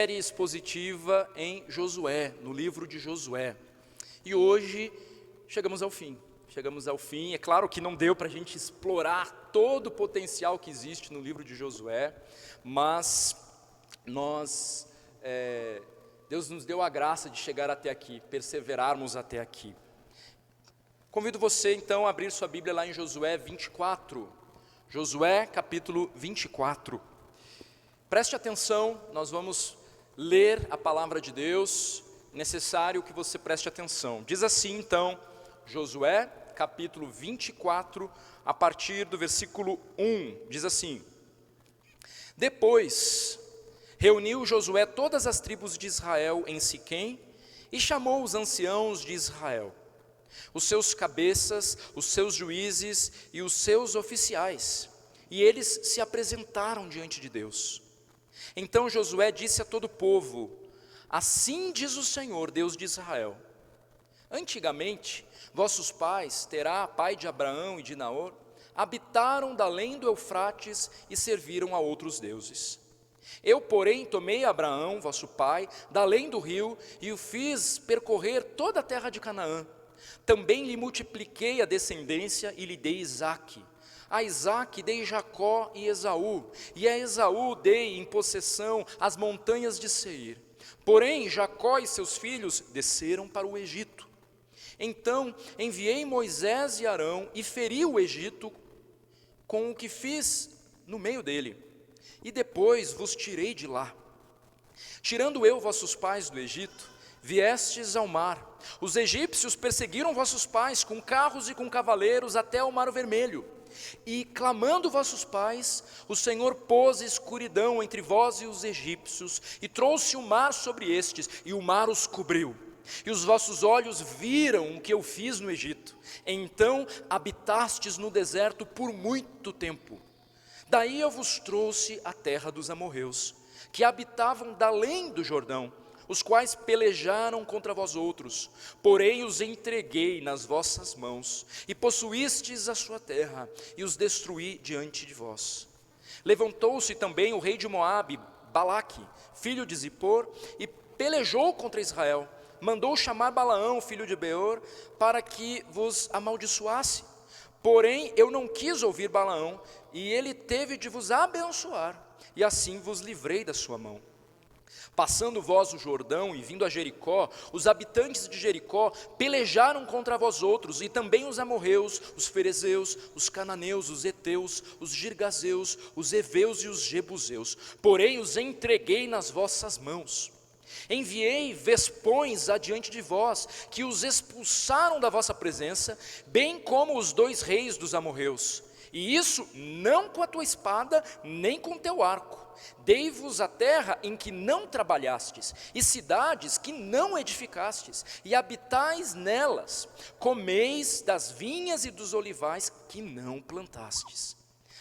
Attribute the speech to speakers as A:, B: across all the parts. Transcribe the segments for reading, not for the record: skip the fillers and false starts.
A: Série expositiva em Josué, no livro de Josué. E hoje chegamos ao fim. É claro que não deu para a gente explorar todo o potencial que existe no livro de Josué, mas Deus nos deu a graça de chegar até aqui, perseverarmos até aqui. Convido você então a abrir sua Bíblia lá em Josué 24. Josué capítulo 24. Preste atenção, nós vamos ler a palavra de Deus, necessário que você preste atenção. Diz assim então, Josué, capítulo 24, a partir do versículo 1, diz assim: Depois reuniu Josué todas as tribos de Israel em Siquém e chamou os anciãos de Israel, os seus cabeças, os seus juízes e os seus oficiais, e eles se apresentaram diante de Deus. Então Josué disse a todo o povo: Assim diz o Senhor, Deus de Israel: Antigamente, vossos pais, Terá, pai de Abraão e de Naor, habitaram da além do Eufrates e serviram a outros deuses. Eu, porém, tomei Abraão, vosso pai, da além do rio e o fiz percorrer toda a terra de Canaã. Também lhe multipliquei a descendência e lhe dei Isaque. A Isaque dei Jacó e Esaú, e a Esaú dei em possessão as montanhas de Seir. Porém, Jacó e seus filhos desceram para o Egito. Então enviei Moisés e Arão e feri o Egito com o que fiz no meio dele, e depois vos tirei de lá. Tirando eu vossos pais do Egito, viestes ao mar. Os egípcios perseguiram vossos pais com carros e com cavaleiros até o mar Vermelho. E clamando vossos pais, o Senhor pôs escuridão entre vós e os egípcios, e trouxe o mar sobre estes, e o mar os cobriu. E os vossos olhos viram o que eu fiz no Egito. Então habitastes no deserto por muito tempo. Daí eu vos trouxe a terra dos amorreus, que habitavam da além do Jordão, os quais pelejaram contra vós outros, porém os entreguei nas vossas mãos, e possuístes a sua terra, e os destruí diante de vós. Levantou-se também o rei de Moabe, Balaque, filho de Zippor, e pelejou contra Israel. Mandou chamar Balaão, filho de Beor, para que vos amaldiçoasse. Porém eu não quis ouvir Balaão, e ele teve de vos abençoar, e assim vos livrei da sua mão. Passando vós o Jordão e vindo a Jericó, os habitantes de Jericó pelejaram contra vós outros, e também os amorreus, os ferezeus, os cananeus, os heteus, os girgazeus, os heveus e os jebuseus. Porém os entreguei nas vossas mãos. Enviei vespões adiante de vós, que os expulsaram da vossa presença, bem como os 2 reis dos amorreus. E isso não com a tua espada, nem com teu arco. Dei-vos a terra em que não trabalhastes, e cidades que não edificastes, e habitais nelas. Comeis das vinhas e dos olivais que não plantastes.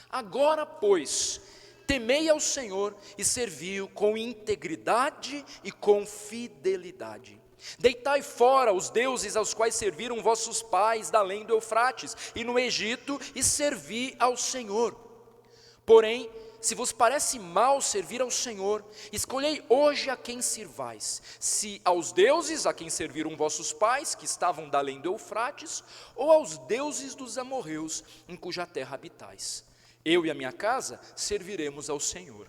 A: Agora, pois, temei ao Senhor e servi-o com integridade e com fidelidade. Deitai fora os deuses aos quais serviram vossos pais da além do Eufrates e no Egito, e servi ao Senhor. Porém, se vos parece mal servir ao Senhor, escolhei hoje a quem sirvais, se aos deuses a quem serviram vossos pais, que estavam da além do Eufrates, ou aos deuses dos amorreus, em cuja terra habitais. Eu e a minha casa serviremos ao Senhor.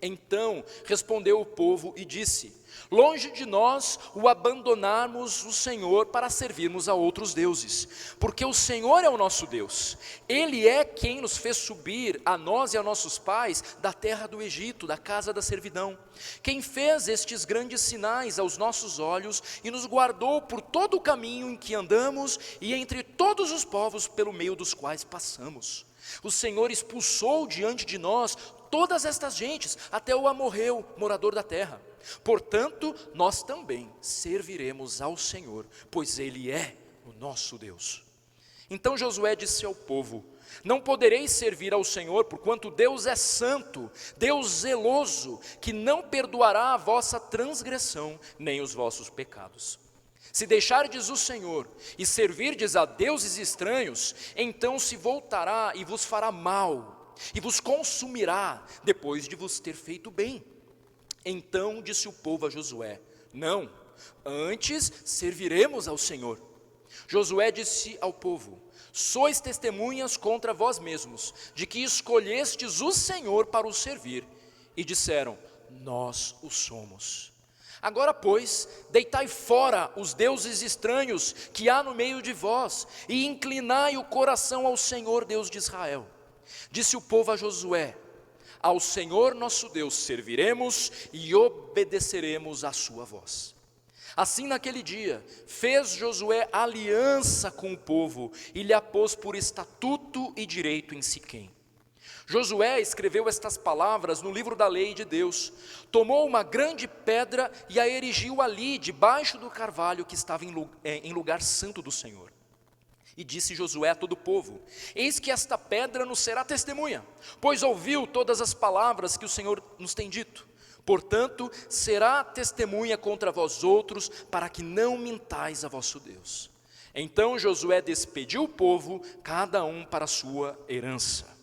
A: Então respondeu o povo e disse: Longe de nós o abandonarmos o Senhor para servirmos a outros deuses, porque o Senhor é o nosso Deus. Ele é quem nos fez subir, a nós e a nossos pais, da terra do Egito, da casa da servidão. Quem fez estes grandes sinais aos nossos olhos e nos guardou por todo o caminho em que andamos e entre todos os povos pelo meio dos quais passamos. O Senhor expulsou diante de nós todas estas gentes, até o amorreu, morador da terra. Portanto, nós também serviremos ao Senhor, pois Ele é o nosso Deus. Então Josué disse ao povo: Não podereis servir ao Senhor, porquanto Deus é santo, Deus zeloso, que não perdoará a vossa transgressão, nem os vossos pecados. Se deixardes o Senhor e servirdes a deuses estranhos, então se voltará e vos fará mal, e vos consumirá, depois de vos ter feito bem. Então disse o povo a Josué: não, antes serviremos ao Senhor. Josué disse ao povo: sois testemunhas contra vós mesmos, de que escolhestes o Senhor para o servir. E disseram: nós o somos. Agora, pois, deitai fora os deuses estranhos que há no meio de vós, e inclinai o coração ao Senhor Deus de Israel. Disse o povo a Josué: ao Senhor nosso Deus serviremos e obedeceremos à sua voz. Assim, naquele dia, fez Josué aliança com o povo e lhe a pôs por estatuto e direito em Siquém. Josué escreveu estas palavras no livro da lei de Deus, tomou uma grande pedra e a erigiu ali, debaixo do carvalho que estava em lugar santo do Senhor. E disse Josué a todo o povo: eis que esta pedra nos será testemunha, pois ouviu todas as palavras que o Senhor nos tem dito. Portanto, será testemunha contra vós outros, para que não mintais a vosso Deus. Então Josué despediu o povo, cada um para a sua herança.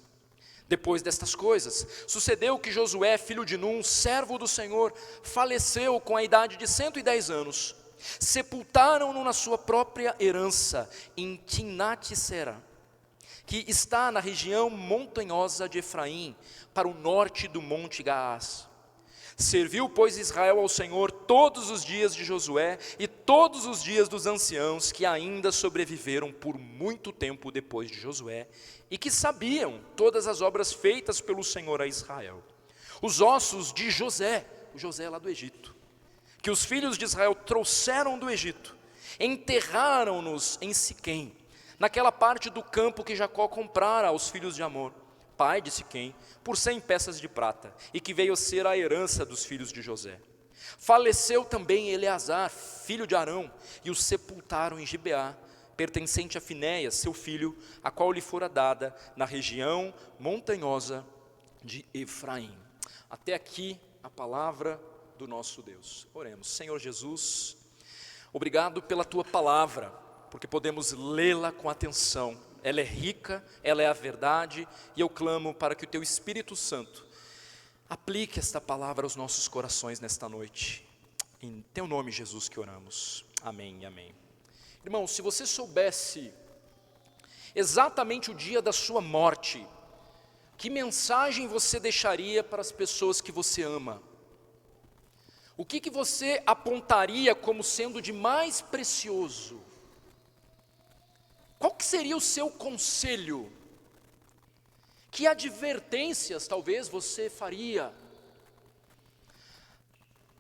A: Depois destas coisas, sucedeu que Josué, filho de Num, servo do Senhor, faleceu com a idade de 110 anos. Sepultaram-no na sua própria herança, em Timnat-Sera, que está na região montanhosa de Efraim, para o norte do monte Gaás. Serviu, pois, Israel ao Senhor todos os dias de Josué e todos os dias dos anciãos que ainda sobreviveram por muito tempo depois de Josué e que sabiam todas as obras feitas pelo Senhor a Israel. Os ossos de José, o José lá do Egito, que os filhos de Israel trouxeram do Egito, enterraram-nos em Siquém, naquela parte do campo que Jacó comprara aos filhos de Amor, pai de Siquém, por 100 peças de prata, e que veio a ser a herança dos filhos de José. Faleceu também Eleazar, filho de Arão, e o sepultaram em Gibeá, pertencente a Finéias, seu filho, a qual lhe fora dada na região montanhosa de Efraim. Até aqui a palavra do nosso Deus. Oremos. Senhor Jesus, obrigado pela tua palavra, porque podemos lê-la com atenção. Ela é rica, ela é a verdade, e eu clamo para que o teu Espírito Santo aplique esta palavra aos nossos corações nesta noite. Em teu nome, Jesus, que oramos. Amém e amém. Irmão, se você soubesse exatamente o dia da sua morte, que mensagem você deixaria para as pessoas que você ama? O que você apontaria como sendo de mais precioso? Qual que seria o seu conselho? Que advertências talvez você faria?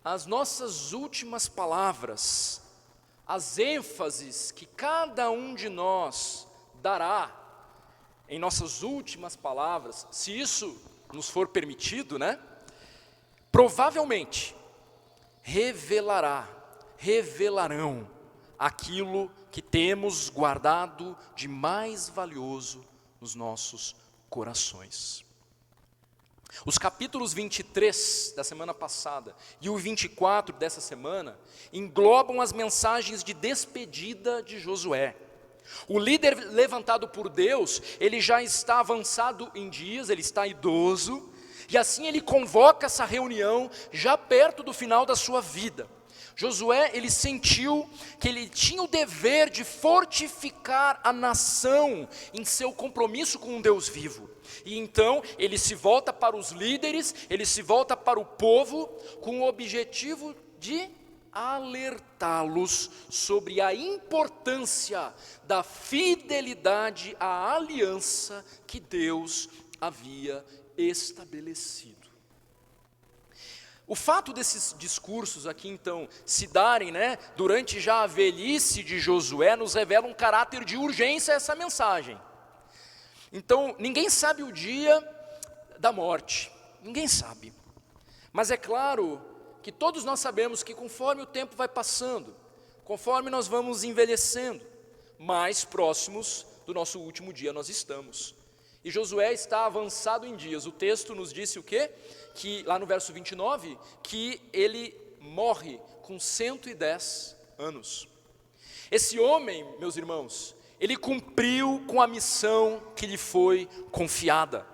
A: As nossas últimas palavras, as ênfases que cada um de nós dará em nossas últimas palavras, se isso nos for permitido, né? Provavelmente revelarão aquilo que temos guardado de mais valioso nos nossos corações. Os capítulos 23 da semana passada e o 24 dessa semana englobam as mensagens de despedida de Josué. O líder levantado por Deus, ele já está avançado em dias, ele está idoso, e assim ele convoca essa reunião já perto do final da sua vida. Josué, ele sentiu que ele tinha o dever de fortificar a nação em seu compromisso com um Deus vivo. E então ele se volta para os líderes, ele se volta para o povo com o objetivo de alertá-los sobre a importância da fidelidade à aliança que Deus havia estabelecido. O fato desses discursos aqui, então, se darem, durante já a velhice de Josué, nos revela um caráter de urgência a essa mensagem. Então, ninguém sabe o dia da morte, ninguém sabe. Mas é claro que todos nós sabemos que conforme o tempo vai passando, conforme nós vamos envelhecendo, mais próximos do nosso último dia nós estamos. E Josué está avançado em dias. O texto nos disse o quê? Que lá no verso 29, que ele morre com 110 anos. Esse homem, meus irmãos, ele cumpriu com a missão que lhe foi confiada.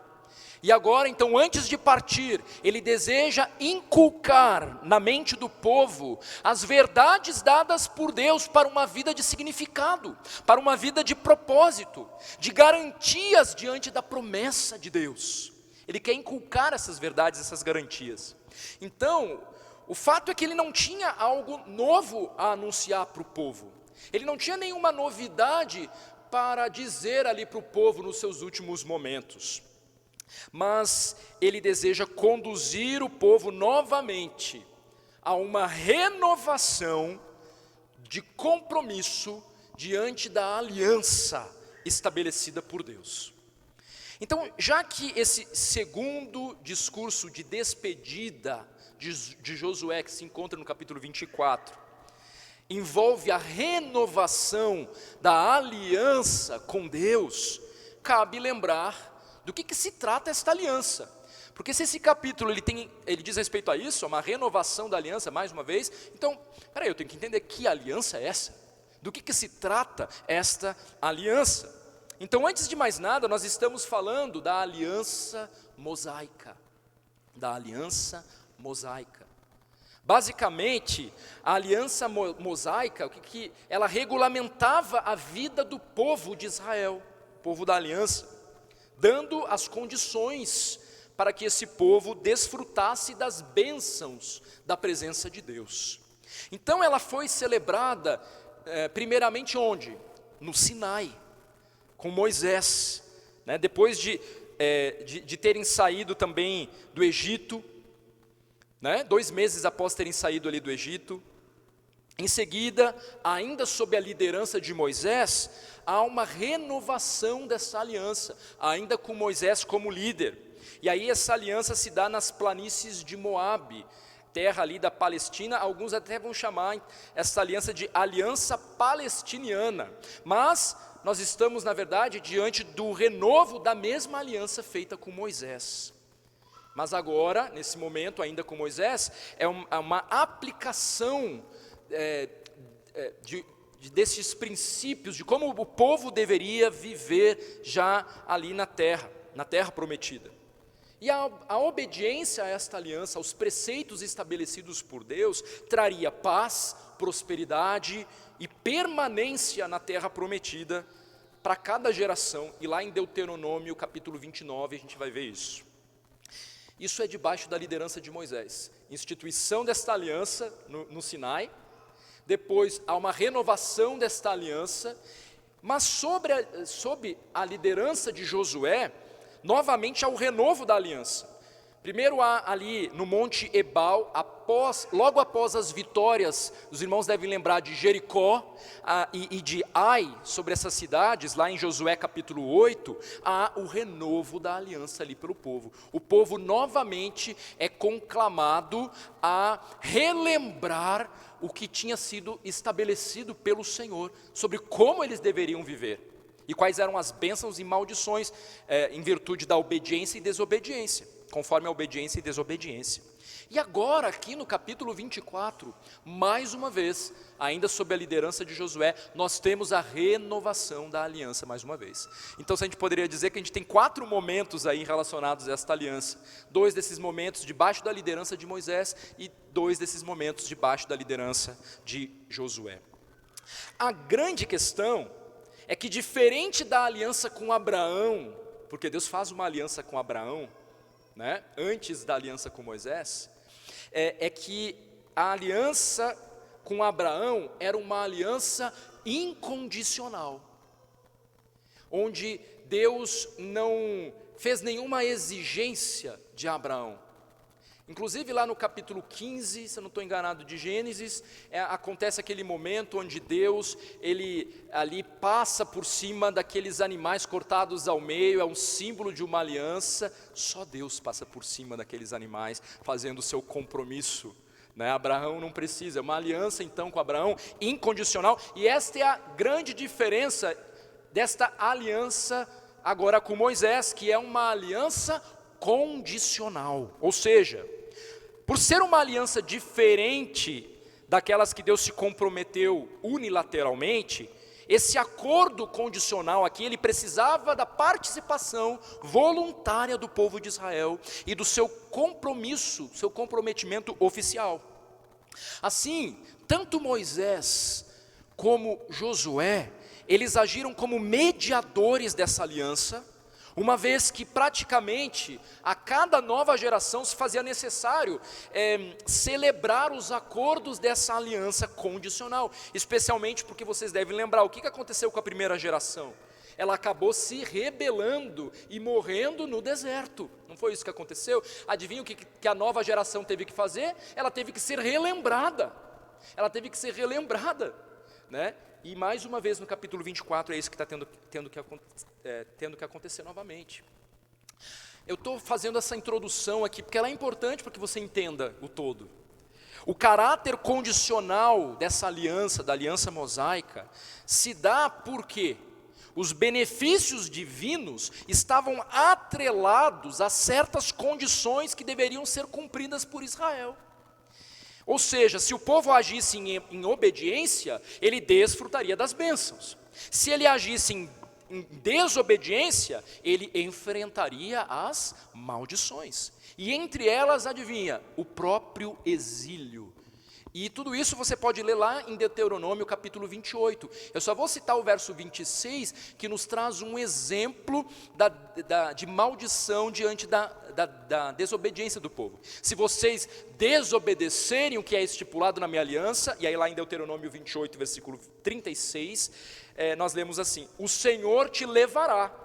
A: E agora, então, antes de partir, ele deseja inculcar na mente do povo as verdades dadas por Deus para uma vida de significado, para uma vida de propósito, de garantias diante da promessa de Deus. Ele quer inculcar essas verdades, essas garantias. Então, o fato é que ele não tinha algo novo a anunciar para o povo. Ele não tinha nenhuma novidade para dizer ali para o povo nos seus últimos momentos. Mas ele deseja conduzir o povo novamente a uma renovação de compromisso diante da aliança estabelecida por Deus. Então, já que esse segundo discurso de despedida de Josué, que se encontra no capítulo 24, envolve a renovação da aliança com Deus, cabe lembrar do que se trata esta aliança. Porque se esse capítulo ele diz respeito a isso, a uma renovação da aliança, mais uma vez, então, peraí, eu tenho que entender que aliança é essa? Do que se trata esta aliança? Então, antes de mais nada, nós estamos falando da aliança mosaica. Da aliança mosaica. Basicamente, a aliança mosaica, ela regulamentava a vida do povo de Israel, povo da aliança, dando as condições para que esse povo desfrutasse das bênçãos da presença de Deus. Então ela foi celebrada primeiramente onde? No Sinai, com Moisés, né? Depois de terem saído também do Egito, né? 2 meses após terem saído ali do Egito. Em seguida, ainda sob a liderança de Moisés, há uma renovação dessa aliança, ainda com Moisés como líder. E aí essa aliança se dá nas planícies de Moabe, terra ali da Palestina. Alguns até vão chamar essa aliança de aliança palestiniana. Mas nós estamos, na verdade, diante do renovo da mesma aliança feita com Moisés. Mas agora, nesse momento, ainda com Moisés, é uma aplicação desses princípios, de como o povo deveria viver já ali na terra prometida. E a obediência a esta aliança, aos preceitos estabelecidos por Deus, traria paz, prosperidade e permanência na terra prometida para cada geração. E lá em Deuteronômio, capítulo 29, a gente vai ver isso. Isso é debaixo da liderança de Moisés. Instituição desta aliança no Sinai. Depois há uma renovação desta aliança, mas sob a liderança de Josué, novamente há o renovo da aliança. Primeiro há ali no Monte Ebal, logo após as vitórias, os irmãos devem lembrar de Jericó e de Ai, sobre essas cidades, lá em Josué capítulo 8, há o renovo da aliança ali pelo povo. O povo novamente é conclamado a relembrar o que tinha sido estabelecido pelo Senhor, sobre como eles deveriam viver, e quais eram as bênçãos e maldições em virtude da obediência e desobediência, conforme a obediência e desobediência. E agora aqui no capítulo 24, mais uma vez, ainda sob a liderança de Josué, nós temos a renovação da aliança mais uma vez. Então a gente poderia dizer que a gente tem 4 momentos aí relacionados a esta aliança. 2 desses momentos debaixo da liderança de Moisés e 2 desses momentos debaixo da liderança de Josué. A grande questão é que, diferente da aliança com Abraão, porque Deus faz uma aliança com Abraão, né, antes da aliança com Moisés, é que a aliança com Abraão era uma aliança incondicional, onde Deus não fez nenhuma exigência de Abraão. Inclusive lá no capítulo 15, se eu não estou enganado, de Gênesis, acontece aquele momento onde Deus, ele ali passa por cima daqueles animais cortados ao meio, é um símbolo de uma aliança. Só Deus passa por cima daqueles animais, fazendo o seu compromisso, né? Abraão não precisa, é uma aliança então com Abraão, incondicional, e esta é a grande diferença desta aliança agora com Moisés, que é uma aliança condicional, ou seja, por ser uma aliança diferente daquelas que Deus se comprometeu unilateralmente, Esse acordo condicional aqui, ele precisava da participação voluntária do povo de Israel e do seu compromisso, seu comprometimento oficial. Assim, tanto Moisés como Josué, eles agiram como mediadores dessa aliança, uma vez que praticamente a cada nova geração se fazia necessário celebrar os acordos dessa aliança condicional, especialmente porque vocês devem lembrar, o que aconteceu com a primeira geração? Ela acabou se rebelando e morrendo no deserto, não foi isso que aconteceu? Adivinha o que a nova geração teve que fazer? Ela teve que ser relembrada, né? E mais uma vez no capítulo 24 é isso que está tendo que acontecer novamente. Eu estou fazendo essa introdução aqui porque ela é importante para que você entenda o todo. O caráter condicional dessa aliança, da aliança mosaica, se dá porque os benefícios divinos estavam atrelados a certas condições que deveriam ser cumpridas por Israel. Ou seja, se o povo agisse em obediência, ele desfrutaria das bênçãos. Se ele agisse em desobediência, ele enfrentaria as maldições. E entre elas, adivinha, o próprio exílio. E tudo isso você pode ler lá em Deuteronômio capítulo 28. Eu só vou citar o verso 26, que nos traz um exemplo de maldição diante da desobediência do povo. Se vocês desobedecerem o que é estipulado na minha aliança, e aí lá em Deuteronômio 28, versículo 36, nós lemos assim: o Senhor te levará,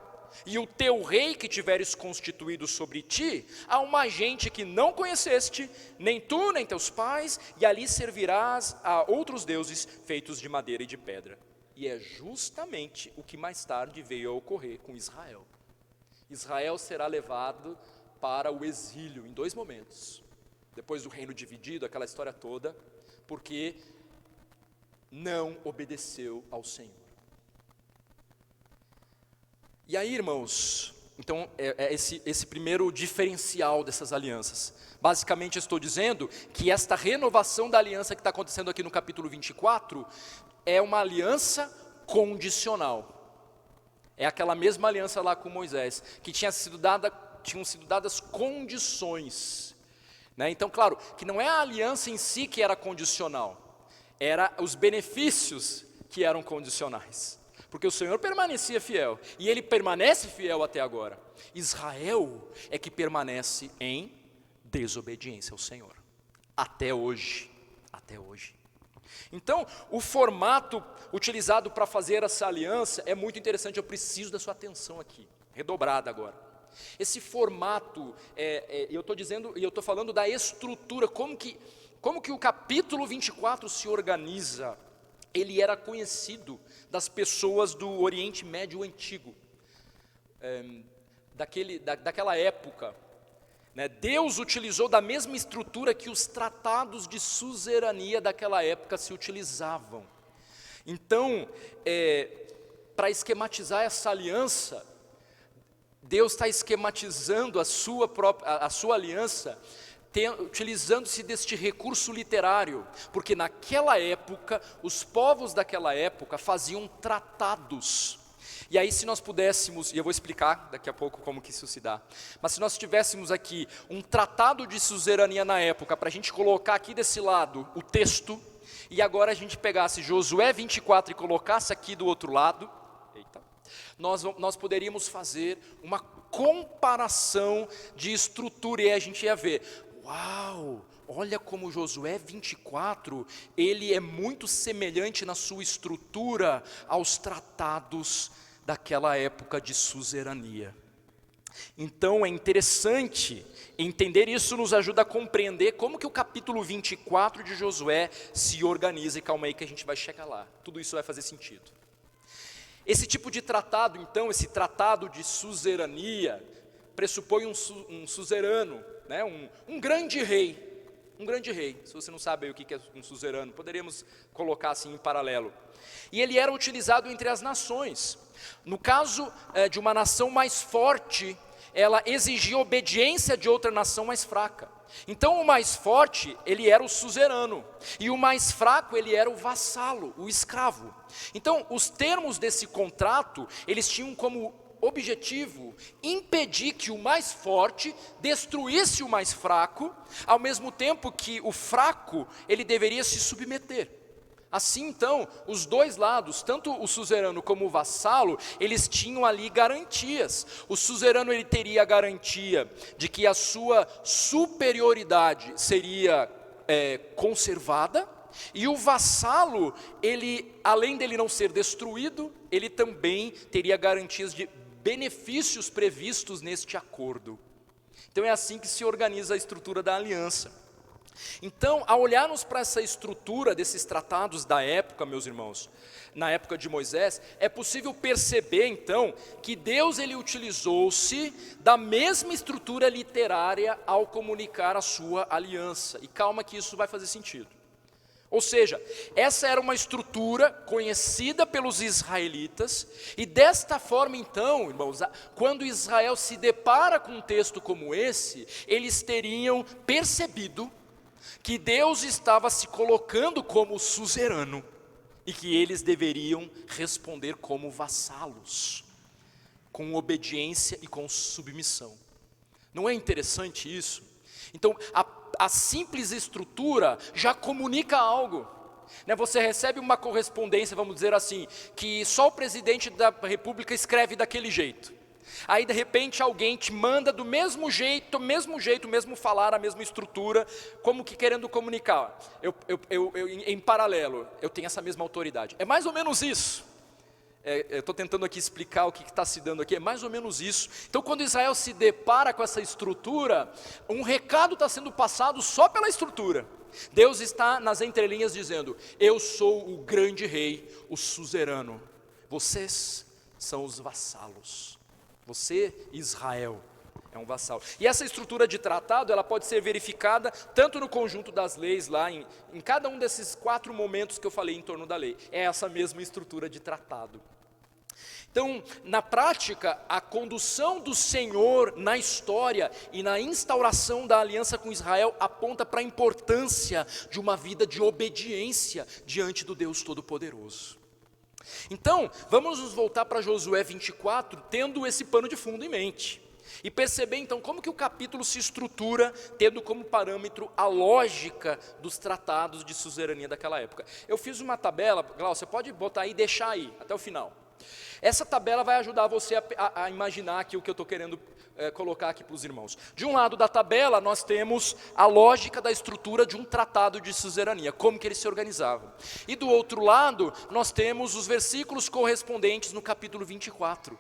A: e o teu rei que tiveres constituído sobre ti, a uma gente que não conheceste, nem tu, nem teus pais, e ali servirás a outros deuses feitos de madeira e de pedra. E é justamente o que mais tarde veio a ocorrer com Israel. Israel será levado para o exílio em 2 momentos. Depois do reino dividido, aquela história toda, porque não obedeceu ao Senhor. E aí, irmãos, então é esse primeiro diferencial dessas alianças. Basicamente eu estou dizendo que esta renovação da aliança que está acontecendo aqui no capítulo 24 é uma aliança condicional. É aquela mesma aliança lá com Moisés, que tinham sido dadas condições, né? Então, claro, que não é a aliança em si que era condicional, era os benefícios que eram condicionais. Porque o Senhor permanecia fiel, e Ele permanece fiel até agora. Israel é que permanece em desobediência ao Senhor, até hoje. Então, o formato utilizado para fazer essa aliança é muito interessante, eu preciso da sua atenção aqui, redobrada agora. Esse formato, eu estou falando da estrutura, como que o capítulo 24 se organiza. Ele era conhecido das pessoas do Oriente Médio Antigo, daquela época, né? Deus utilizou da mesma estrutura que os tratados de suzerania daquela época se utilizavam. Então, para esquematizar essa aliança, Deus está esquematizando a sua aliança, utilizando-se deste recurso literário, porque naquela época, os povos daquela época faziam tratados. E aí se nós pudéssemos, e eu vou explicar daqui a pouco como que isso se dá, mas se nós tivéssemos aqui um tratado de suzerania na época, para a gente colocar aqui desse lado o texto, e agora a gente pegasse Josué 24 e colocasse aqui do outro lado, nós poderíamos fazer uma comparação de estrutura, e aí a gente ia ver, uau, olha como Josué 24, ele é muito semelhante na sua estrutura aos tratados daquela época de suzerania. Então é interessante entender isso, nos ajuda a compreender como que o capítulo 24 de Josué se organiza, e calma aí que a gente vai chegar lá, tudo isso vai fazer sentido. Esse tipo de tratado, então, esse tratado de suzerania, pressupõe um suzerano, né? um grande rei. Se você não sabe o que é um suzerano, poderíamos colocar assim em paralelo. E ele era utilizado entre as nações. No caso de uma nação mais forte, ela exigia obediência de outra nação mais fraca. Então o mais forte, ele era o suzerano, e o mais fraco, ele era o vassalo, o escravo. Então os termos desse contrato, eles tinham como objetivo impedir que o mais forte destruísse o mais fraco, ao mesmo tempo que o fraco, ele deveria se submeter. Assim então, os dois lados, tanto o suzerano como o vassalo, eles tinham ali garantias. O suzerano, ele teria a garantia de que a sua superioridade seria conservada, e o vassalo, ele, além dele não ser destruído, ele também teria garantias de benefícios previstos neste acordo. Então é assim que se organiza a estrutura da aliança. Então, ao olharmos para essa estrutura desses tratados da época, meus irmãos, na época de Moisés, é possível perceber então que Deus, ele utilizou-se da mesma estrutura literária ao comunicar a sua aliança. E calma que isso vai fazer sentido. Ou seja, essa era uma estrutura conhecida pelos israelitas, e desta forma então, irmãos, quando Israel se depara com um texto como esse, eles teriam percebido que Deus estava se colocando como suzerano, e que eles deveriam responder como vassalos, com obediência e com submissão. Não é interessante isso? Então, a simples estrutura já comunica algo. Você recebe uma correspondência, vamos dizer assim, que só o presidente da república escreve daquele jeito. Aí de repente alguém te manda do mesmo jeito, mesmo falar, a mesma estrutura, como que querendo comunicar. Em paralelo, eu tenho essa mesma autoridade. É mais ou menos isso. Eu estou tentando aqui explicar o que está se dando aqui, é mais ou menos isso. Então quando Israel se depara com essa estrutura, um recado está sendo passado só pela estrutura. Deus está nas entrelinhas dizendo: eu sou o grande rei, o suzerano, vocês são os vassalos, você, Israel, é um vassalo. E essa estrutura de tratado, ela pode ser verificada tanto no conjunto das leis, lá em cada um desses 4 momentos que eu falei em torno da lei. É essa mesma estrutura de tratado. Então, na prática, a condução do Senhor na história e na instauração da aliança com Israel aponta para a importância de uma vida de obediência diante do Deus Todo-Poderoso. Então, vamos nos voltar para Josué 24, tendo esse pano de fundo em mente. E perceber então como que o capítulo se estrutura, tendo como parâmetro a lógica dos tratados de suzerania daquela época. Eu fiz uma tabela, Glaucio, você pode botar aí e deixar aí, até o final. Essa tabela vai ajudar você a imaginar aqui o que eu estou querendo colocar aqui para os irmãos. De um lado da tabela, nós temos a lógica da estrutura de um tratado de suzerania, como que eles se organizavam. E do outro lado, nós temos os versículos correspondentes no capítulo 24.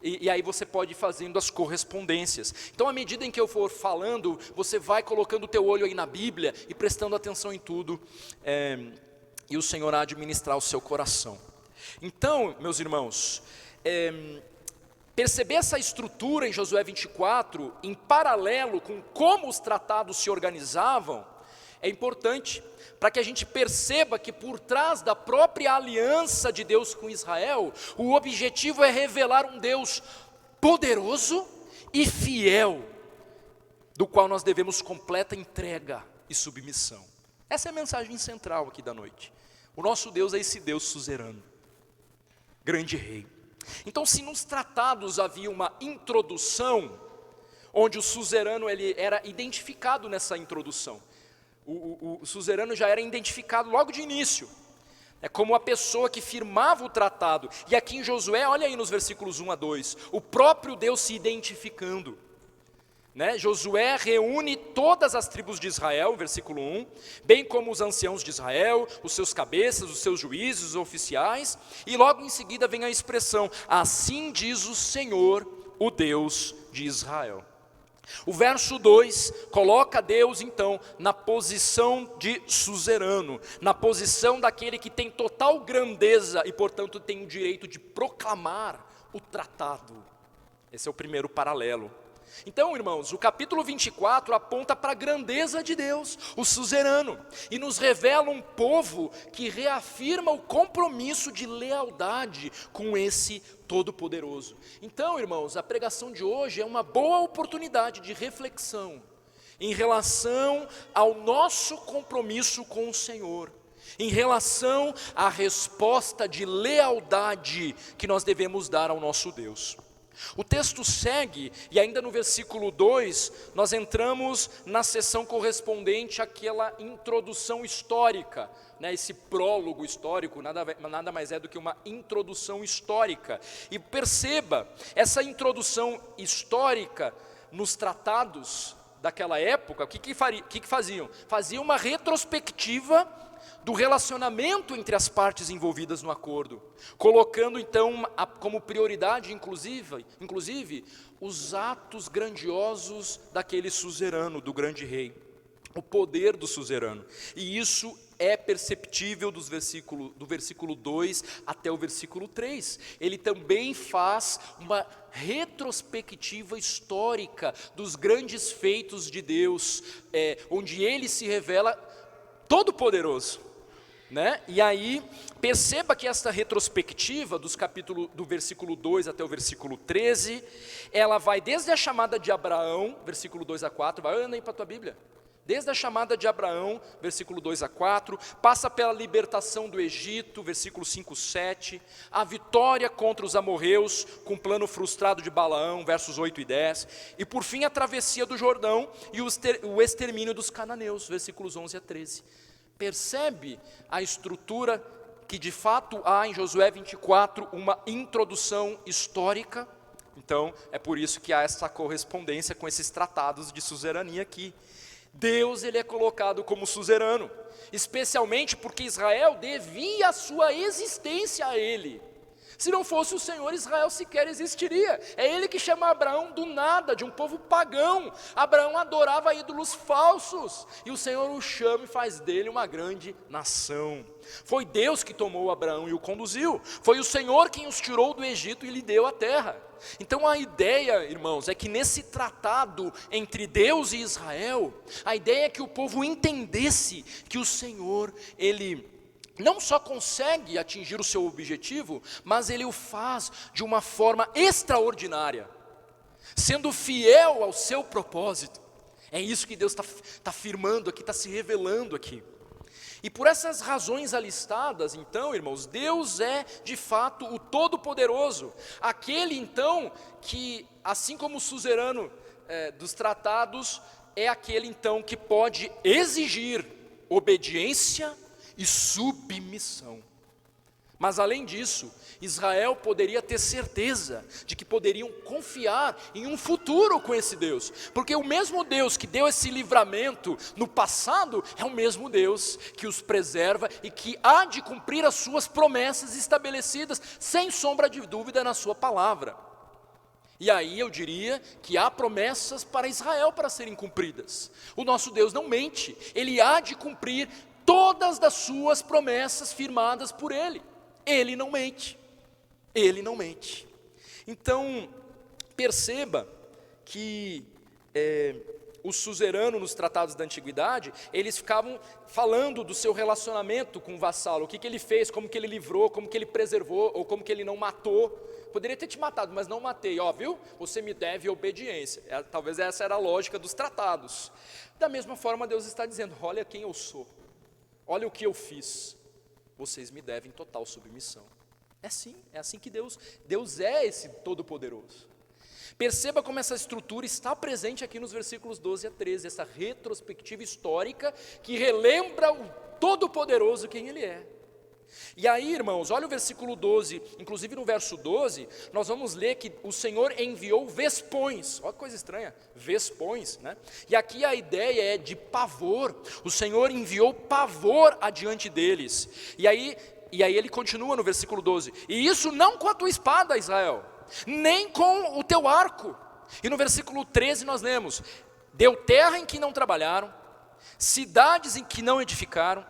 A: E aí você pode ir fazendo as correspondências. Então, à medida em que eu for falando, você vai colocando o teu olho aí na Bíblia e prestando atenção em tudo, e o Senhor há de ministrar o seu coração. Então, meus irmãos, perceber essa estrutura em Josué 24, em paralelo com como os tratados se organizavam, é importante para que a gente perceba que por trás da própria aliança de Deus com Israel, o objetivo é revelar um Deus poderoso e fiel, do qual nós devemos completa entrega e submissão. Essa é a mensagem central aqui da noite. O nosso Deus é esse Deus suzerano, grande rei. Então, se nos tratados havia uma introdução, onde o suzerano ele era identificado nessa introdução, o suzerano já era identificado logo de início, como a pessoa que firmava o tratado. E aqui em Josué, olha aí nos versículos 1 a 2, o próprio Deus se identificando. Josué reúne todas as tribos de Israel, versículo 1, bem como os anciãos de Israel, os seus cabeças, os seus juízes, os oficiais, e logo em seguida vem a expressão: assim diz o Senhor, o Deus de Israel. O verso 2 coloca Deus então na posição de suzerano, na posição daquele que tem total grandeza e portanto tem o direito de proclamar o tratado. Esse é o primeiro paralelo. Então, irmãos, o capítulo 24 aponta para a grandeza de Deus, o suzerano, e nos revela um povo que reafirma o compromisso de lealdade com esse Todo-Poderoso. Então, irmãos, a pregação de hoje é uma boa oportunidade de reflexão em relação ao nosso compromisso com o Senhor, em relação à resposta de lealdade que nós devemos dar ao nosso Deus. O texto segue, e ainda no versículo 2, nós entramos na seção correspondente àquela introdução histórica, né, esse prólogo histórico, nada mais é do que uma introdução histórica. E perceba, essa introdução histórica nos tratados daquela época, o que faziam? Faziam uma retrospectiva do relacionamento entre as partes envolvidas no acordo, colocando então como prioridade, inclusive, os atos grandiosos daquele suzerano, do grande rei, o poder do suzerano. E isso é perceptível do versículo 2 até o versículo 3. Ele também faz uma retrospectiva histórica dos grandes feitos de Deus, onde Ele se revela todo-poderoso, né? E aí, perceba que esta retrospectiva do versículo 2 até o versículo 13, ela vai desde a chamada de Abraão, versículo 2 a 4, anda aí para a tua Bíblia. Desde a chamada de Abraão, versículo 2 a 4, passa pela libertação do Egito, versículo 5, 7, a vitória contra os amorreus, com o plano frustrado de Balaão, versos 8 e 10, e por fim a travessia do Jordão e o extermínio dos cananeus, versículos 11 a 13. Percebe a estrutura que de fato há em Josué 24, uma introdução histórica? Então, é por isso que há essa correspondência com esses tratados de suzerania aqui. Deus, ele é colocado como suzerano, especialmente porque Israel devia a sua existência a ele. Se não fosse o Senhor, Israel sequer existiria. É Ele que chama Abraão do nada, de um povo pagão. Abraão adorava ídolos falsos, e o Senhor o chama e faz dele uma grande nação. Foi Deus que tomou Abraão e o conduziu. Foi o Senhor quem os tirou do Egito e lhe deu a terra. Então a ideia, irmãos, é que nesse tratado entre Deus e Israel, a ideia é que o povo entendesse que o Senhor, Ele não só consegue atingir o seu objetivo, mas Ele o faz de uma forma extraordinária, sendo fiel ao seu propósito. É isso que Deus está afirmando aqui, está se revelando aqui. E por essas razões alistadas, então, irmãos, Deus é de fato o Todo-Poderoso, aquele então que, assim como o suzerano dos tratados, é aquele então que pode exigir obediência e submissão. Mas além disso, Israel poderia ter certeza de que poderiam confiar em um futuro com esse Deus, porque o mesmo Deus que deu esse livramento no passado é o mesmo Deus que os preserva e que há de cumprir as suas promessas estabelecidas, sem sombra de dúvida, na sua palavra. E aí eu diria que há promessas para Israel para serem cumpridas. O nosso Deus não mente, Ele há de cumprir todas as suas promessas firmadas por Ele. Ele não mente. Ele não mente. Então, perceba que o suzerano nos tratados da antiguidade, eles ficavam falando do seu relacionamento com o vassalo, o que ele fez, como que ele livrou, como que ele preservou, ou como que ele não matou. Poderia ter te matado, mas não matei, viu? Você me deve obediência. Talvez essa era a lógica dos tratados. Da mesma forma, Deus está dizendo, olha quem eu sou. Olha o que eu fiz, vocês me devem total submissão. É assim que Deus é esse Todo-Poderoso. Perceba como essa estrutura está presente aqui nos versículos 12 a 13, essa retrospectiva histórica que relembra o Todo-Poderoso quem Ele é. E aí, irmãos, olha o versículo 12, inclusive no verso 12, nós vamos ler que o Senhor enviou vespões. Olha que coisa estranha, vespões, né? E aqui a ideia é de pavor. O Senhor enviou pavor adiante deles. E aí ele continua no versículo 12, e isso não com a tua espada, Israel, nem com o teu arco. E no versículo 13 nós lemos, deu terra em que não trabalharam, cidades em que não edificaram,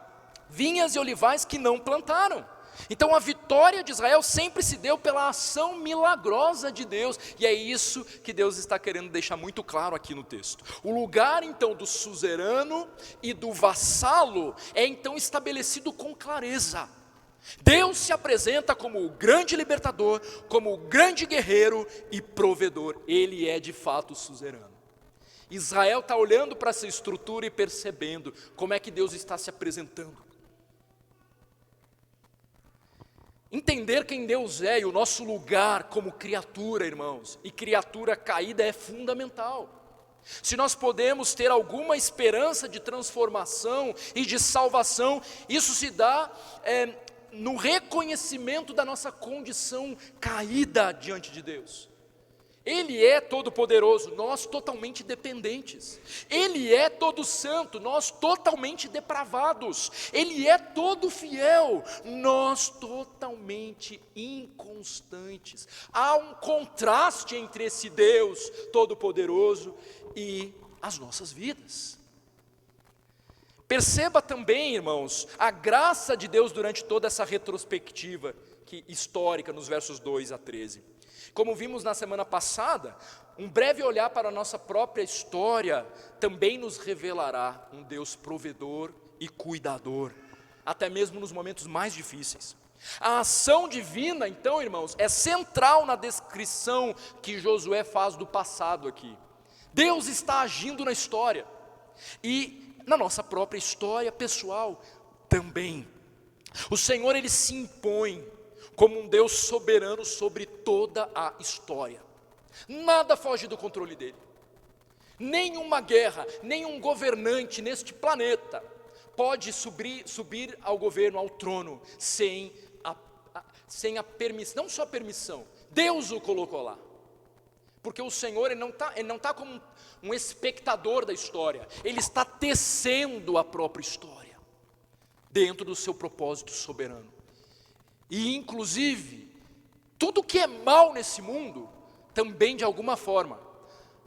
A: vinhas e olivais que não plantaram. Então a vitória de Israel sempre se deu pela ação milagrosa de Deus, e é isso que Deus está querendo deixar muito claro aqui no texto. O lugar então do suzerano e do vassalo é então estabelecido com clareza. Deus se apresenta como o grande libertador, como o grande guerreiro e provedor. Ele é de fato o suzerano. Israel está olhando para essa estrutura e percebendo como é que Deus está se apresentando. Entender quem Deus é e o nosso lugar como criatura, irmãos, e criatura caída é fundamental. Se nós podemos ter alguma esperança de transformação e de salvação, isso se dá no reconhecimento da nossa condição caída diante de Deus. Ele é todo-poderoso, nós totalmente dependentes. Ele é todo santo, nós totalmente depravados. Ele é todo fiel, nós totalmente inconstantes. Há um contraste entre esse Deus todo-poderoso e as nossas vidas. Perceba também, irmãos, a graça de Deus durante toda essa retrospectiva histórica nos versos 2 a 13. Como vimos na semana passada, um breve olhar para a nossa própria história também nos revelará um Deus provedor e cuidador, até mesmo nos momentos mais difíceis. A ação divina, então, irmãos, é central na descrição que Josué faz do passado aqui. Deus está agindo na história e na nossa própria história pessoal também. O Senhor, Ele se impõe como um Deus soberano sobre toda a história. Nada foge do controle dele. Nenhuma guerra, nenhum governante neste planeta pode subir ao governo, ao trono, sem a permissão, não só a permissão, Deus o colocou lá. Porque o Senhor, ele não está como um espectador da história, Ele está tecendo a própria história, dentro do seu propósito soberano. E inclusive, tudo que é mal nesse mundo, também de alguma forma,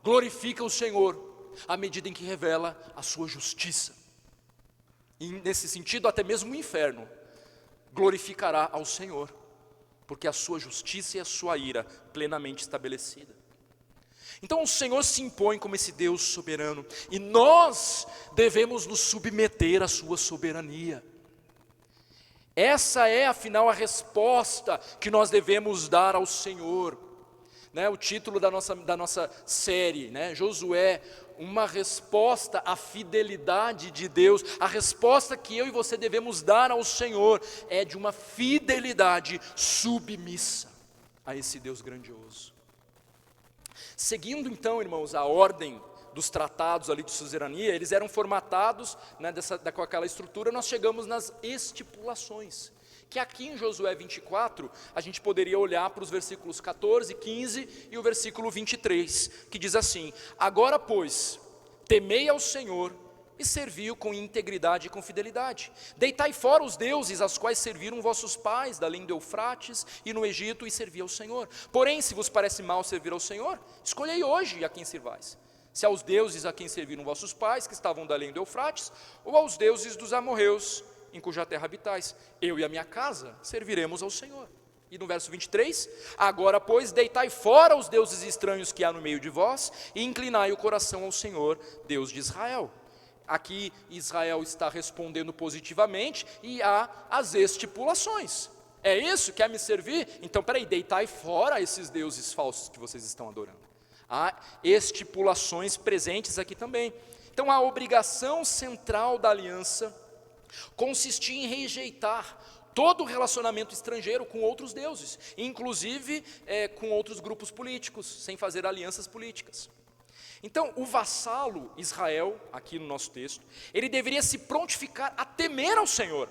A: glorifica o Senhor, à medida em que revela a sua justiça. E nesse sentido, até mesmo o inferno glorificará ao Senhor, porque a sua justiça e a sua ira plenamente estabelecida. Então o Senhor se impõe como esse Deus soberano, e nós devemos nos submeter à sua soberania. Essa é, afinal, a resposta que nós devemos dar ao Senhor. O título da nossa série, Josué, uma resposta à fidelidade de Deus. A resposta que eu e você devemos dar ao Senhor é de uma fidelidade submissa a esse Deus grandioso. Seguindo então, irmãos, a ordem dos tratados ali de suzerania, eles eram formatados, com aquela estrutura. Nós chegamos nas estipulações, que aqui em Josué 24, a gente poderia olhar para os versículos 14, 15 e o versículo 23, que diz assim: agora, pois, temei ao Senhor e servi-o com integridade e com fidelidade. Deitai fora os deuses aos quais serviram vossos pais, da além do Eufrates e no Egito, e servi ao Senhor. Porém, se vos parece mal servir ao Senhor, escolhei hoje a quem servais. Se aos deuses a quem serviram vossos pais, que estavam da além do Eufrates, ou aos deuses dos amorreus, em cuja terra habitais, eu e a minha casa serviremos ao Senhor. E no verso 23, agora, pois, deitai fora os deuses estranhos que há no meio de vós, e inclinai o coração ao Senhor, Deus de Israel. Aqui Israel está respondendo positivamente, e há as estipulações. É isso? Quer me servir? Então, deitai fora esses deuses falsos que vocês estão adorando. Há estipulações presentes aqui também. Então, a obrigação central da aliança consistia em rejeitar todo relacionamento estrangeiro com outros deuses, inclusive com outros grupos políticos, sem fazer alianças políticas. Então, o vassalo Israel, aqui no nosso texto, ele deveria se prontificar a temer ao Senhor.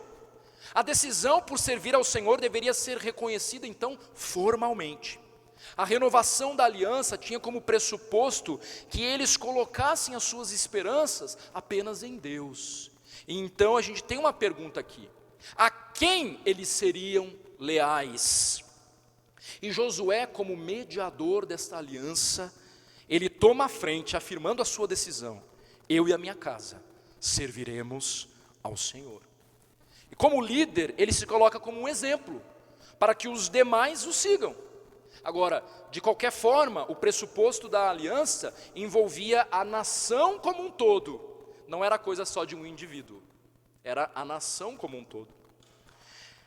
A: A decisão por servir ao Senhor deveria ser reconhecida, então, formalmente. A renovação da aliança tinha como pressuposto que eles colocassem as suas esperanças apenas em Deus. E então a gente tem uma pergunta aqui: a quem eles seriam leais? E Josué, como mediador desta aliança, ele toma a frente, afirmando a sua decisão: eu e a minha casa serviremos ao Senhor. E como líder, ele se coloca como um exemplo, para que os demais o sigam. Agora, de qualquer forma, o pressuposto da aliança envolvia a nação como um todo. Não era coisa só de um indivíduo, era a nação como um todo.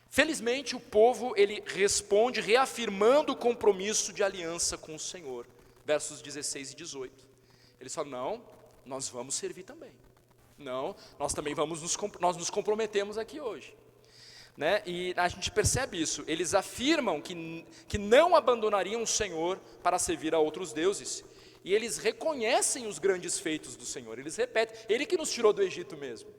A: Felizmente, o povo, ele responde reafirmando o compromisso de aliança com o Senhor. Versos 16 e 18. Eles falam, não, nós vamos servir também. Não, nós também nós nos comprometemos aqui hoje. Né? E a gente percebe isso, eles afirmam que não abandonariam o Senhor para servir a outros deuses. E eles reconhecem os grandes feitos do Senhor, eles repetem, Ele que nos tirou do Egito mesmo.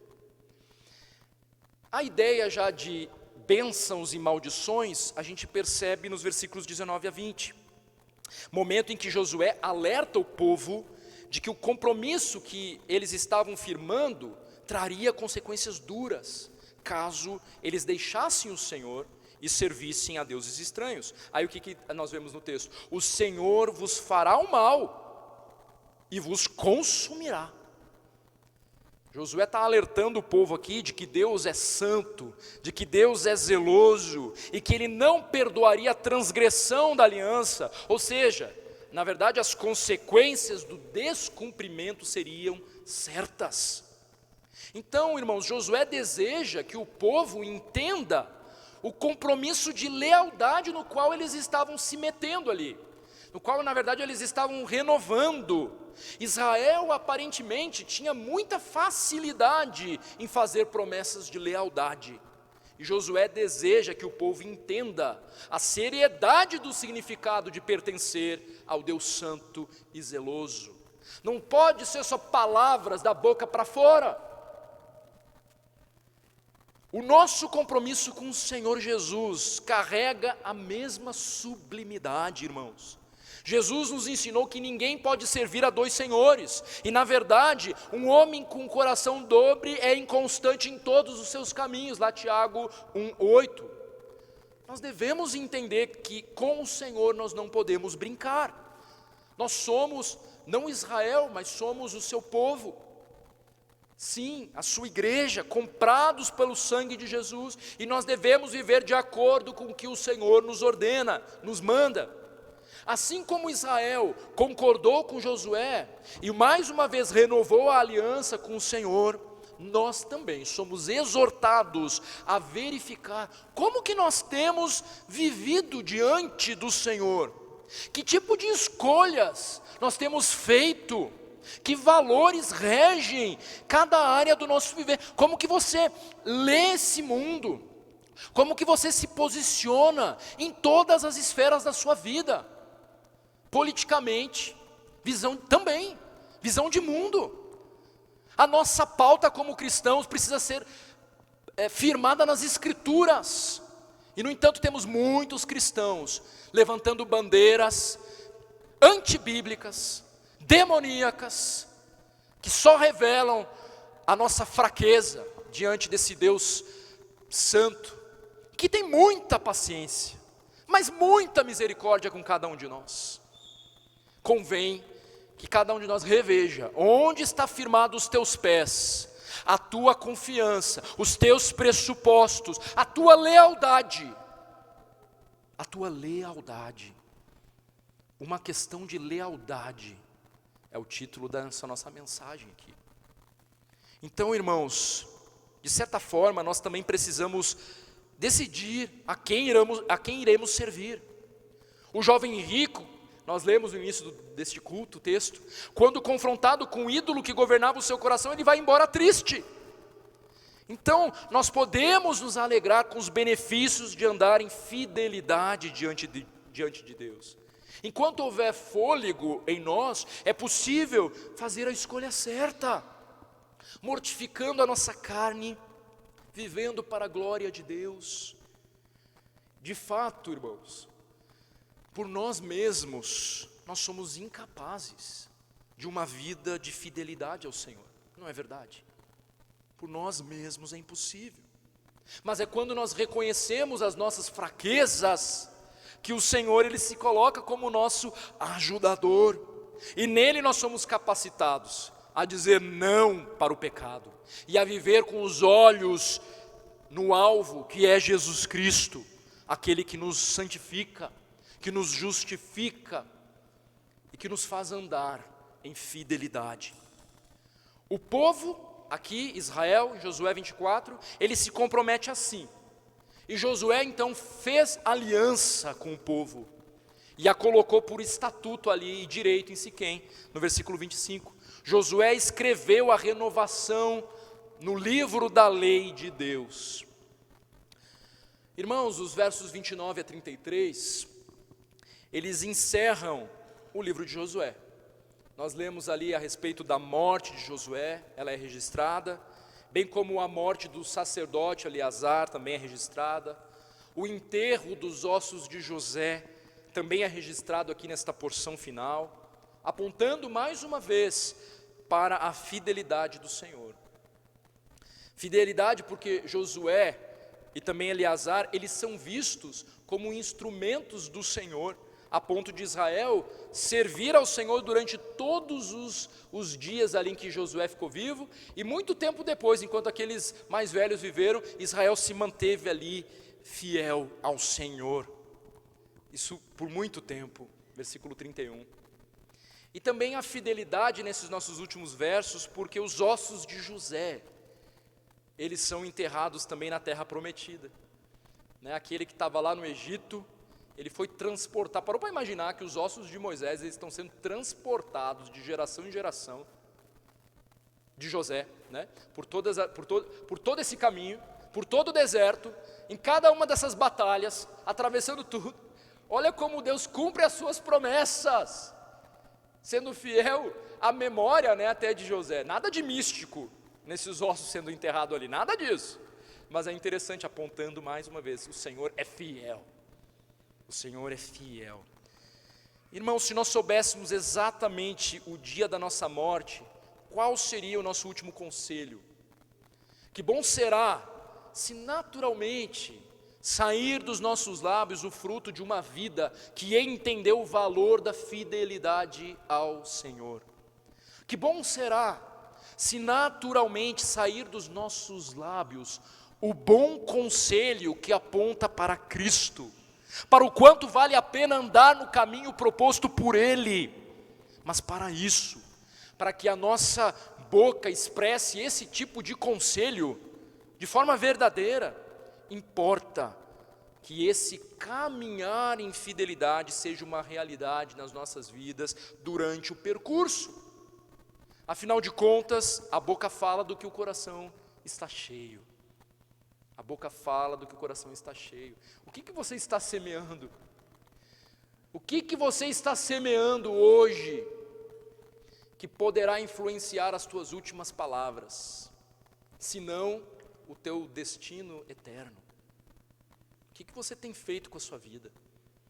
A: A ideia já de bênçãos e maldições, a gente percebe nos versículos 19 a 20. Momento em que Josué alerta o povo de que o compromisso que eles estavam firmando traria consequências duras, caso eles deixassem o Senhor e servissem a deuses estranhos. Aí o que nós vemos no texto? O Senhor vos fará o mal e vos consumirá. Josué está alertando o povo aqui de que Deus é santo, de que Deus é zeloso e que Ele não perdoaria a transgressão da aliança. Ou seja, na verdade as consequências do descumprimento seriam certas. Então, irmãos, Josué deseja que o povo entenda o compromisso de lealdade no qual eles estavam se metendo ali, no qual, na verdade, eles estavam renovando. Israel, aparentemente, tinha muita facilidade em fazer promessas de lealdade. E Josué deseja que o povo entenda a seriedade do significado de pertencer ao Deus santo e zeloso. Não pode ser só palavras da boca para fora. O nosso compromisso com o Senhor Jesus carrega a mesma sublimidade, irmãos. Jesus nos ensinou que ninguém pode servir a dois senhores, e na verdade, um homem com coração dobre é inconstante em todos os seus caminhos, lá Tiago 1:8. Nós devemos entender que com o Senhor nós não podemos brincar. Nós somos, não Israel, mas somos o seu povo. Sim, a sua igreja, comprados pelo sangue de Jesus, e nós devemos viver de acordo com o que o Senhor nos ordena, nos manda. Assim como Israel concordou com Josué e mais uma vez renovou a aliança com o Senhor, nós também somos exortados a verificar como que nós temos vivido diante do Senhor, que tipo de escolhas nós temos feito, que valores regem cada área do nosso viver, como que você lê esse mundo, como que você se posiciona em todas as esferas da sua vida, politicamente, visão de mundo. A nossa pauta como cristãos precisa ser firmada nas Escrituras, e no entanto temos muitos cristãos levantando bandeiras antibíblicas, demoníacas, que só revelam a nossa fraqueza diante desse Deus santo, que tem muita paciência, mas muita misericórdia com cada um de nós. Convém que cada um de nós reveja onde está firmado os teus pés, a tua confiança, os teus pressupostos, a tua lealdade. A tua lealdade. Uma questão de lealdade é o título dessa nossa mensagem aqui. Então, irmãos, de certa forma, nós também precisamos decidir a quem iremos servir. O jovem rico, nós lemos no início deste culto, o texto, quando confrontado com o ídolo que governava o seu coração, ele vai embora triste. Então, nós podemos nos alegrar com os benefícios de andar em fidelidade diante de Deus. Enquanto houver fôlego em nós, é possível fazer a escolha certa, mortificando a nossa carne, vivendo para a glória de Deus. De fato, irmãos, por nós mesmos, nós somos incapazes de uma vida de fidelidade ao Senhor, não é verdade? Por nós mesmos é impossível. Mas é quando nós reconhecemos as nossas fraquezas, que o Senhor, Ele se coloca como nosso ajudador, e nele nós somos capacitados a dizer não para o pecado, e a viver com os olhos no alvo, que é Jesus Cristo, aquele que nos santifica, que nos justifica, e que nos faz andar em fidelidade. O povo, aqui, Israel, Josué 24, ele se compromete assim, e Josué então fez aliança com o povo, e a colocou por estatuto ali, e direito em Siquém, no versículo 25, Josué escreveu a renovação no livro da lei de Deus. Irmãos, os versos 29 a 33, eles encerram o livro de Josué. Nós lemos ali a respeito da morte de Josué, ela é registrada, bem como a morte do sacerdote Eleazar também é registrada. O enterro dos ossos de José também é registrado aqui nesta porção final, apontando mais uma vez para a fidelidade do Senhor. Fidelidade porque Josué e também Eleazar, eles são vistos como instrumentos do Senhor, a ponto de Israel servir ao Senhor durante todos os dias ali em que Josué ficou vivo, e muito tempo depois, enquanto aqueles mais velhos viveram, Israel se manteve ali fiel ao Senhor. Isso por muito tempo, versículo 31. E também a fidelidade nesses nossos últimos versos, porque os ossos de José, eles são enterrados também na terra prometida. Aquele que estava lá no Egito, ele foi transportado. Parou para imaginar que os ossos de Moisés, eles estão sendo transportados de geração em geração, de José, por todo esse caminho, por todo o deserto, em cada uma dessas batalhas, atravessando tudo. Olha como Deus cumpre as suas promessas, sendo fiel à memória até de José. Nada de místico nesses ossos sendo enterrados ali, nada disso. Mas é interessante, apontando mais uma vez, o Senhor é fiel. O Senhor é fiel. Irmãos, se nós soubéssemos exatamente o dia da nossa morte, qual seria o nosso último conselho? Que bom será se naturalmente sair dos nossos lábios o fruto de uma vida que entendeu o valor da fidelidade ao Senhor. Que bom será se naturalmente sair dos nossos lábios o bom conselho que aponta para Cristo, para o quanto vale a pena andar no caminho proposto por Ele. Mas para isso, para que a nossa boca expresse esse tipo de conselho de forma verdadeira, importa que esse caminhar em fidelidade seja uma realidade nas nossas vidas durante o percurso. Afinal de contas, a boca fala do que o coração está cheio. A boca fala do que o coração está cheio. O que você está semeando? O que você está semeando hoje que poderá influenciar as tuas últimas palavras, se não o teu destino eterno? O que você tem feito com a sua vida?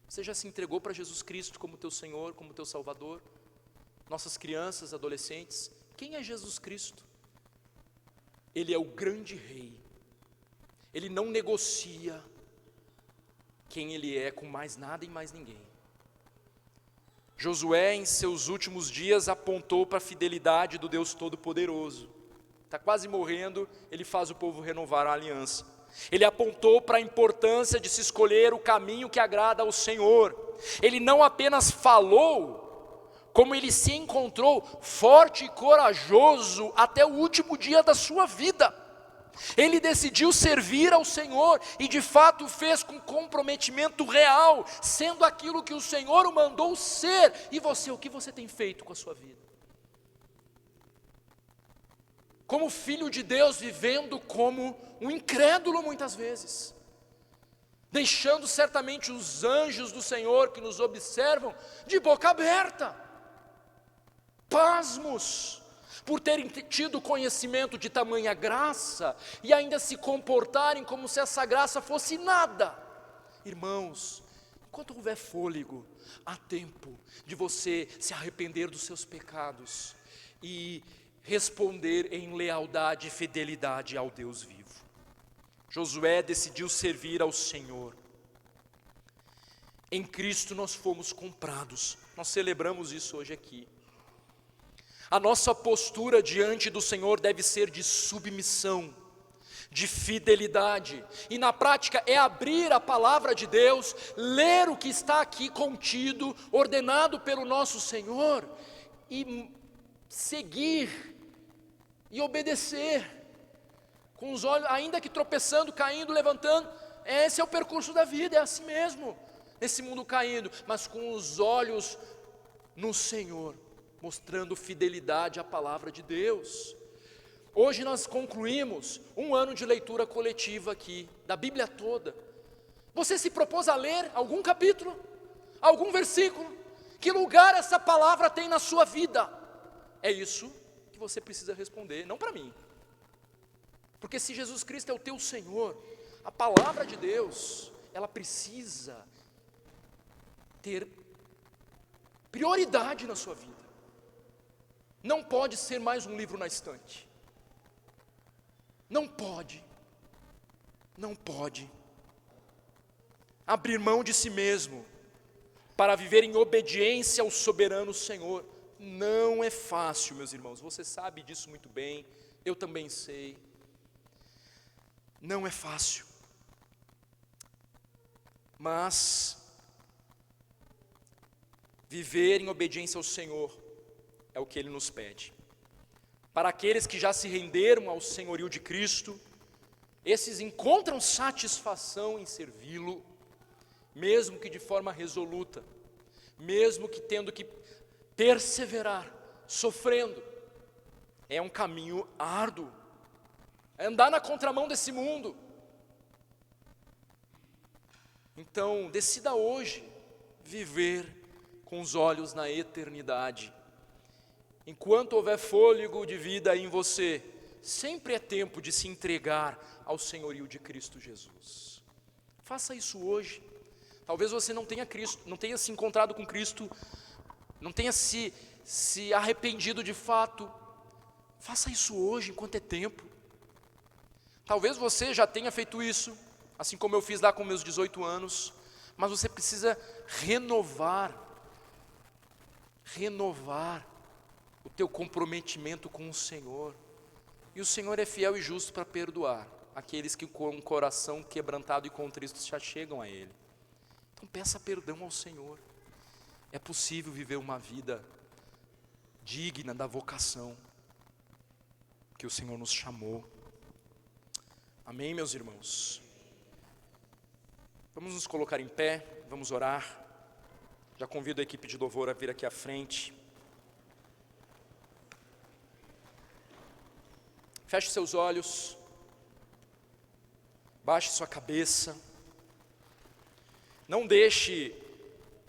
A: Você já se entregou para Jesus Cristo como teu Senhor, como teu Salvador? Nossas crianças, adolescentes, quem é Jesus Cristo? Ele é o grande Rei. Ele não negocia quem Ele é com mais nada e mais ninguém. Josué, em seus últimos dias, apontou para a fidelidade do Deus Todo-Poderoso. Está quase morrendo, ele faz o povo renovar a aliança. Ele apontou para a importância de se escolher o caminho que agrada ao Senhor. Ele não apenas falou, como ele se encontrou forte e corajoso até o último dia da sua vida. Ele decidiu servir ao Senhor e de fato fez com comprometimento real, sendo aquilo que o Senhor o mandou ser. E você, o que você tem feito com a sua vida? Como filho de Deus, vivendo como um incrédulo muitas vezes, deixando certamente os anjos do Senhor que nos observam de boca aberta, pasmos, por terem tido conhecimento de tamanha graça e ainda se comportarem como se essa graça fosse nada. Irmãos, enquanto houver fôlego, há tempo de você se arrepender dos seus pecados e responder em lealdade e fidelidade ao Deus vivo. Josué decidiu servir ao Senhor. Em Cristo nós fomos comprados, nós celebramos isso hoje aqui. A nossa postura diante do Senhor deve ser de submissão, de fidelidade, e na prática é abrir a palavra de Deus, ler o que está aqui contido, ordenado pelo nosso Senhor, e seguir, e obedecer, com os olhos, ainda que tropeçando, caindo, levantando. Esse é o percurso da vida, é assim mesmo, nesse mundo caindo, mas com os olhos no Senhor, mostrando fidelidade à palavra de Deus. Hoje nós concluímos um ano de leitura coletiva aqui, da Bíblia toda. Você se propôs a ler algum capítulo, algum versículo? Que lugar essa palavra tem na sua vida? É isso que você precisa responder, não para mim. Porque se Jesus Cristo é o teu Senhor, a palavra de Deus, ela precisa ter prioridade na sua vida. Não pode ser mais um livro na estante. Não pode abrir mão de si mesmo para viver em obediência ao soberano Senhor. Não é fácil, meus irmãos, você sabe disso muito bem, eu também sei. Não é fácil, mas viver em obediência ao Senhor é o que Ele nos pede. Para aqueles que já se renderam ao senhorio de Cristo, esses encontram satisfação em servi-lo, mesmo que de forma resoluta, mesmo que tendo que perseverar, sofrendo. É um caminho árduo, é andar na contramão desse mundo. Então, decida hoje viver com os olhos na eternidade. Enquanto houver fôlego de vida em você, sempre é tempo de se entregar ao senhorio de Cristo Jesus. Faça isso hoje. Talvez você não tenha se encontrado com Cristo, não tenha se arrependido de fato. Faça isso hoje, enquanto é tempo. Talvez você já tenha feito isso, assim como eu fiz lá com meus 18 anos, mas você precisa renovar o teu comprometimento com o Senhor. E o Senhor é fiel e justo para perdoar aqueles que com o coração quebrantado e contristo se achegam a Ele. Então peça perdão ao Senhor. É possível viver uma vida digna da vocação que o Senhor nos chamou. Amém, meus irmãos? Vamos nos colocar em pé, vamos orar. Já convido a equipe de louvor a vir aqui à frente. Feche seus olhos, baixe sua cabeça. Não deixe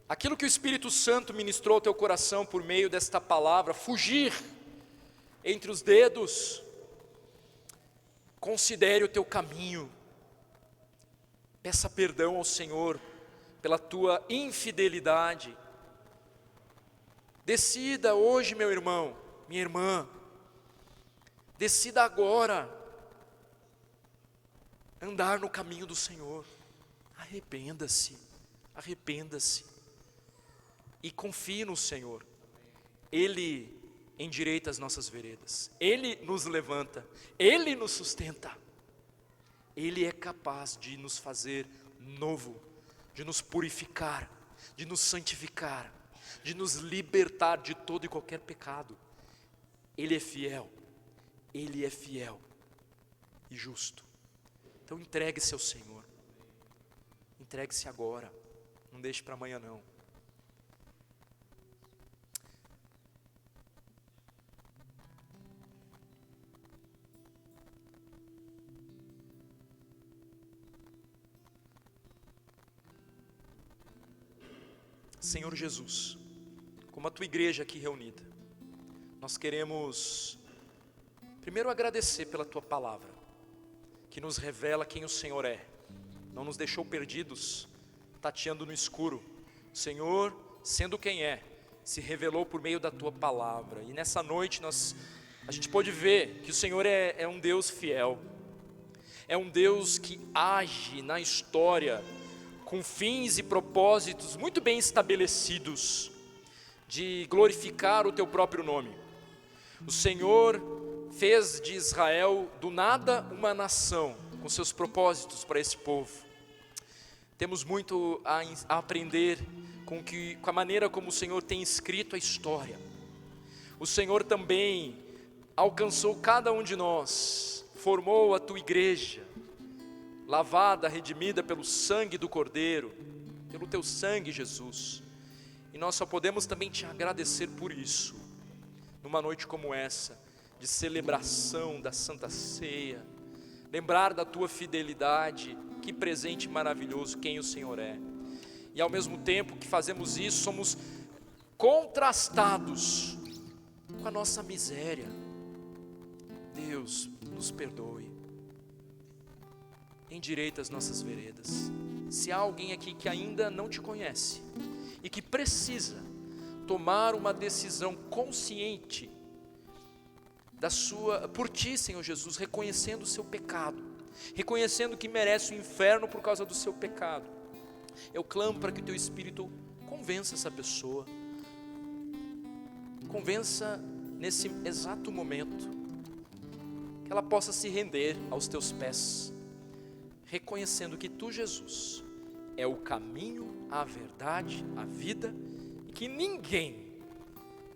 A: aquilo que o Espírito Santo ministrou ao teu coração por meio desta palavra fugir entre os dedos. Considere o teu caminho. Peça perdão ao Senhor pela tua infidelidade. Decida hoje, meu irmão, minha irmã, decida agora andar no caminho do Senhor. Arrependa-se e confie no Senhor. Ele endireita as nossas veredas, Ele nos levanta, Ele nos sustenta. Ele é capaz de nos fazer novo, de nos purificar, de nos santificar, de nos libertar de todo e qualquer pecado. Ele é fiel e justo. Então entregue-se ao Senhor, entregue-se agora, não deixe para amanhã não. Senhor Jesus, como a tua igreja aqui reunida, nós queremos primeiro agradecer pela tua palavra, que nos revela quem o Senhor é, não nos deixou perdidos, tateando no escuro. O Senhor, sendo quem é, se revelou por meio da tua palavra, e nessa noite a gente pôde ver que o Senhor é um Deus fiel, é um Deus que age na história, com fins e propósitos muito bem estabelecidos, de glorificar o teu próprio nome. O Senhor fez de Israel do nada uma nação, com seus propósitos para esse povo. Temos muito a aprender com a maneira como o Senhor tem escrito a história. O Senhor também alcançou cada um de nós, formou a tua igreja, lavada, redimida pelo sangue do Cordeiro, pelo teu sangue, Jesus. E nós só podemos também te agradecer por isso. numa noite como essa, de celebração da Santa Ceia, lembrar da tua fidelidade, que presente maravilhoso, quem o Senhor é. E ao mesmo tempo que fazemos isso, somos contrastados com a nossa miséria. Deus, nos perdoe, endireita as nossas veredas. Se há alguém aqui que ainda não te conhece e que precisa tomar uma decisão consciente por ti, Senhor Jesus, reconhecendo o seu pecado, reconhecendo que merece o inferno por causa do seu pecado, eu clamo para que o teu Espírito convença essa pessoa, convença nesse exato momento, que ela possa se render aos teus pés, reconhecendo que tu, Jesus, é o caminho, a verdade, a vida, e que ninguém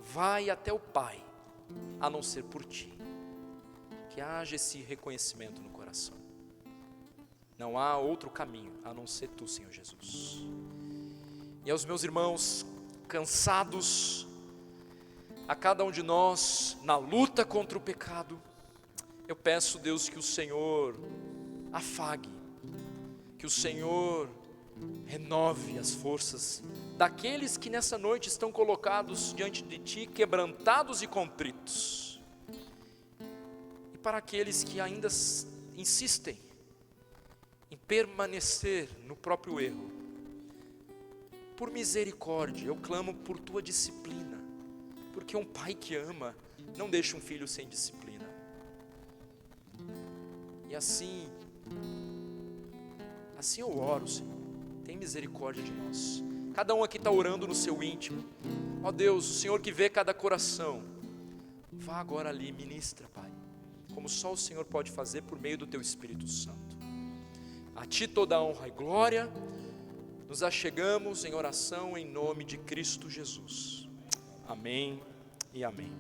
A: vai até o Pai a não ser por ti. Que haja esse reconhecimento no coração. Não há outro caminho a não ser tu, Senhor Jesus. E aos meus irmãos cansados, a cada um de nós na luta contra o pecado, eu peço, Deus, que o Senhor afague, que o Senhor renove as forças daqueles que nessa noite estão colocados diante de ti, quebrantados e contritos. E para aqueles que ainda insistem em permanecer no próprio erro, por misericórdia, eu clamo por tua disciplina, porque um pai que ama não deixa um filho sem disciplina. E assim eu oro, Senhor, tem misericórdia de nós. Cada um aqui está orando no seu íntimo. Ó Deus, o Senhor que vê cada coração, vá agora ali, ministra, Pai, como só o Senhor pode fazer por meio do teu Espírito Santo. A ti toda a honra e glória. Nos achegamos em oração em nome de Cristo Jesus. Amém e amém.